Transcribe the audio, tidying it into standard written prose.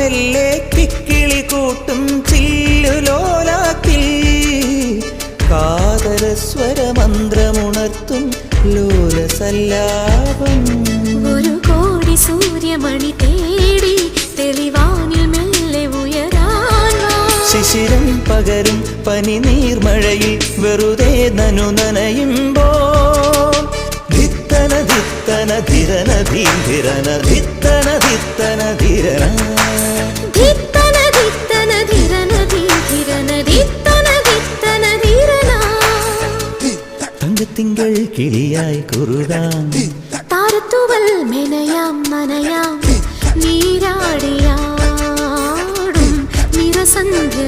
മെല്ലെ കിക്കിളി കൂട്ടും ചില്ലുലോലാക്കിൽ കാതരസ്വരമന്ത്രമുണർത്തും ലോലസല്ലാപം. ഒരു കോടി സൂര്യമണി തേടി തെളിവാനിൽ മെല്ലെ ഉയരാൻ ശിശിരം പകരും പനി നീർമഴയിൽ വെറുതെ നനു നനയുമ്പോൾ ധിത്തന ധിത്തന ധിരന ധീരന ധിത്തന ധിത്തന ധിരന ധിത്തന ധിത്തന ധിരന ധീരന ധിത്തന ധിത്തന ധിരന. തങ്കത്തിങ്കൾ കിളിയായി കുറുകാം താരത്തുവൽ മെനയാം നനയാം നീരാടിയാടും നിറസന്ധ്യ